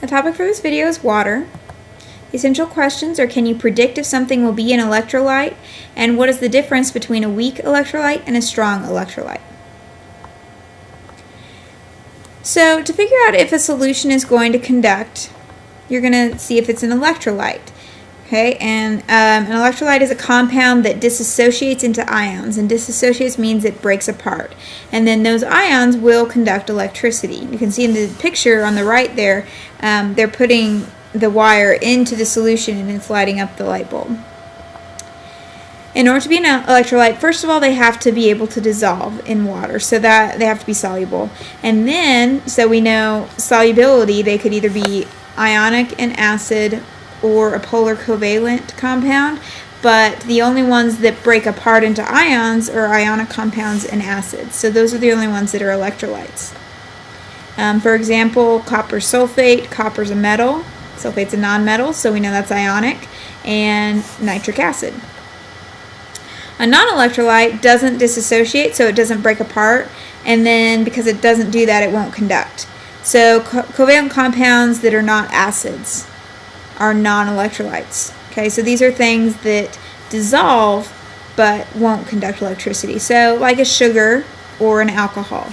The topic for this video is water. The essential questions are: can you predict if something will be an electrolyte? And what is the difference between a weak electrolyte and a strong electrolyte? So to figure out if a solution is going to conduct, you're going to see if it's an electrolyte. Okay, and an electrolyte is a compound that dissociates into ions, and dissociates means it breaks apart. And then those ions will conduct electricity. You can see in the picture on the right there, they're putting the wire into the solution and it's lighting up the light bulb. In order to be an electrolyte, first of all, they have to be able to dissolve in water, so that they have to be soluble. And then, so we know solubility, they could either be ionic and acid or a polar covalent compound, but the only ones that break apart into ions are ionic compounds and acids. So those are the only ones that are electrolytes. For example, copper sulfate. Copper's a metal, sulfate's a nonmetal, so we know that's ionic, and nitric acid. A non-electrolyte doesn't dissociate, so it doesn't break apart, and then because it doesn't do that, it won't conduct. So covalent compounds that are not acids are non-electrolytes. Okay, so these are things that dissolve but won't conduct electricity. So like a sugar or an alcohol.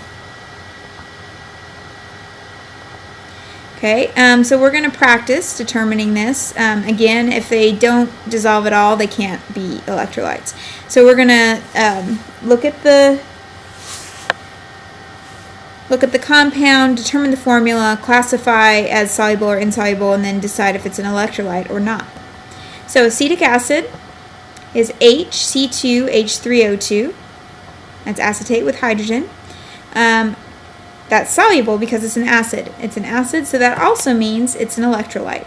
Okay, so we're going to practice determining this. Again, if they don't dissolve at all, they can't be electrolytes. So we're going to look at the compound, determine the formula, classify as soluble or insoluble, and then decide if it's an electrolyte or not. So acetic acid is HC2H3O2. That's acetate with hydrogen. That's soluble because it's an acid. It's an acid, so that also means it's an electrolyte.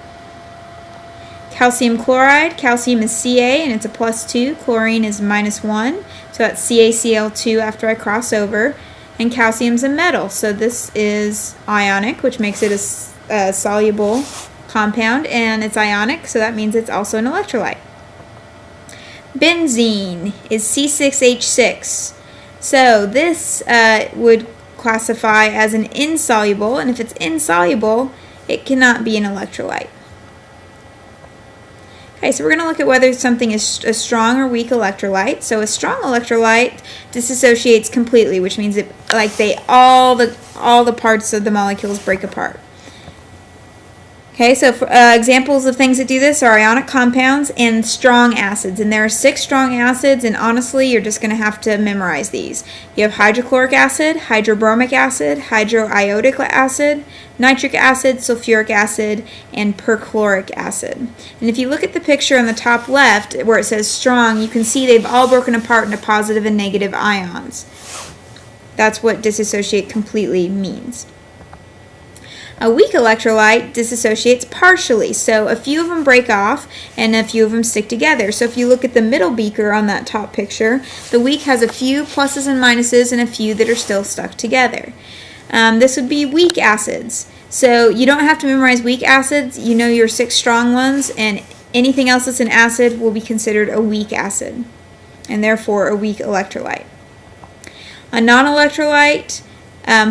Calcium chloride, calcium is Ca and it's a +2, chlorine is -1, so that's CaCl2 after I cross over. And calcium's a metal, so this is ionic, which makes it a soluble compound, and it's ionic, so that means it's also an electrolyte. Benzene is C6H6, so this would classify as an insoluble, and if it's insoluble, it cannot be an electrolyte. Okay, so we're going to look at whether something is a strong or weak electrolyte. So a strong electrolyte dissociates completely, which means it all the parts of the molecules break apart. Okay, so for, examples of things that do this are ionic compounds and strong acids. And there are 6 strong acids, and honestly, you're just going to have to memorize these. You have hydrochloric acid, hydrobromic acid, hydroiodic acid, nitric acid, sulfuric acid, and perchloric acid. And if you look at the picture on the top left where it says strong, you can see they've all broken apart into positive and negative ions. That's what dissociate completely means. A weak electrolyte dissociates partially, so a few of them break off and a few of them stick together. So if you look at the middle beaker on that top picture, the weak has a few pluses and minuses and a few that are still stuck together. This would be weak acids. So you don't have to memorize weak acids, you know your 6 strong ones, and anything else that's an acid will be considered a weak acid, and therefore a weak electrolyte. A non-electrolyte,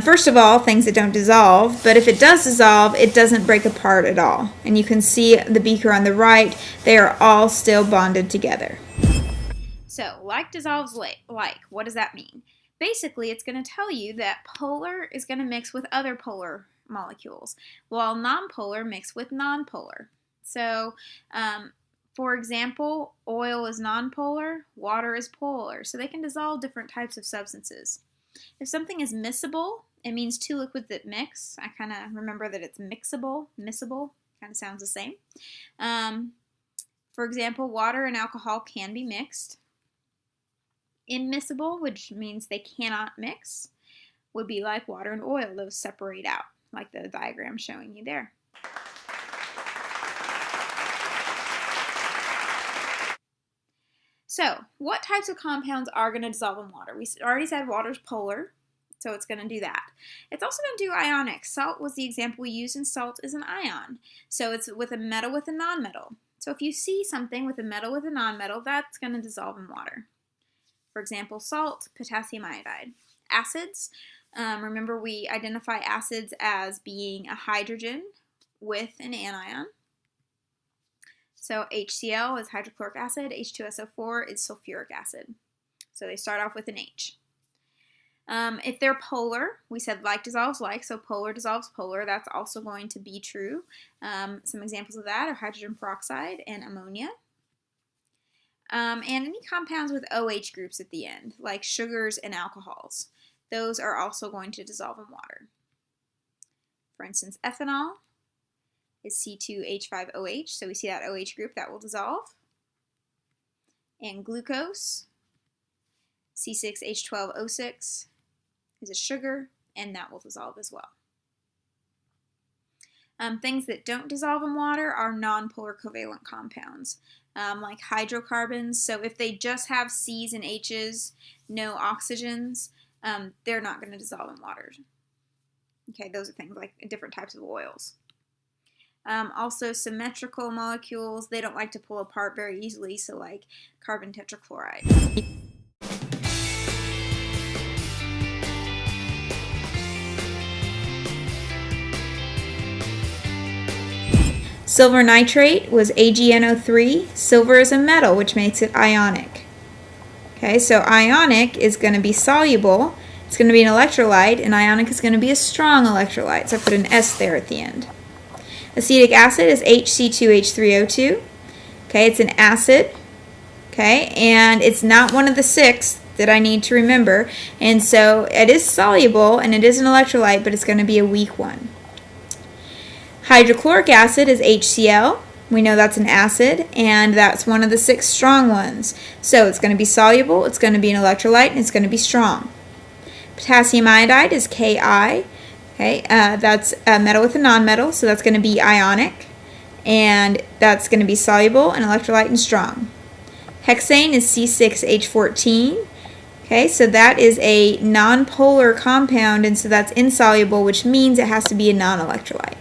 first of all, things that don't dissolve, but if it does dissolve, it doesn't break apart at all. And you can see the beaker on the right, they are all still bonded together. So, like dissolves like, what does that mean? Basically, it's going to tell you that polar is going to mix with other polar molecules, while nonpolar mix with nonpolar. So, for example, oil is nonpolar, water is polar, so they can dissolve different types of substances. If something is miscible, it means 2 liquids that mix. I kind of remember that it's miscible, kind of sounds the same. For example, water and alcohol can be mixed. Immiscible, which means they cannot mix, would be like water and oil. Those separate out, like the diagram showing you there. So, what types of compounds are going to dissolve in water? We already said water's polar, so it's going to do that. It's also going to do ionic. Salt was the example we used, and salt is an ion. So it's with a metal with a nonmetal. So if you see something with a metal with a nonmetal, that's going to dissolve in water. For example, salt, potassium iodide. Acids, remember we identify acids as being a hydrogen with an anion. So HCl is hydrochloric acid, H2SO4 is sulfuric acid. So they start off with an H. If they're polar, we said like dissolves like, so polar dissolves polar. That's also going to be true. Some examples of that are hydrogen peroxide and ammonia. And any compounds with OH groups at the end, like sugars and alcohols, those are also going to dissolve in water. For instance, ethanol is C2H5OH, so we see that OH group, that will dissolve. And glucose, C6H12O6, is a sugar, and that will dissolve as well. Things that don't dissolve in water are nonpolar covalent compounds, like hydrocarbons. So if they just have C's and H's, no oxygens, they're not going to dissolve in water. Okay, those are things like different types of oils. Also symmetrical molecules, they don't like to pull apart very easily, so like carbon tetrachloride. Silver nitrate was AgNO3. Silver is a metal, which makes it ionic. Okay, so ionic is going to be soluble. It's going to be an electrolyte, and ionic is going to be a strong electrolyte. So I put an S there at the end. Acetic acid is HC2H3O2. Okay, it's an acid. Okay, and it's not one of the 6 that I need to remember. And so it is soluble, and it is an electrolyte, but it's going to be a weak one. Hydrochloric acid is HCl. We know that's an acid, and that's one of the 6 strong ones. So it's going to be soluble, it's going to be an electrolyte, and it's going to be strong. Potassium iodide is Ki. Okay, that's a metal with a nonmetal, so that's going to be ionic, and that's going to be soluble, an electrolyte, and strong. Hexane is C6H14. Okay, so that is a nonpolar compound, and so that's insoluble, which means it has to be a non-electrolyte.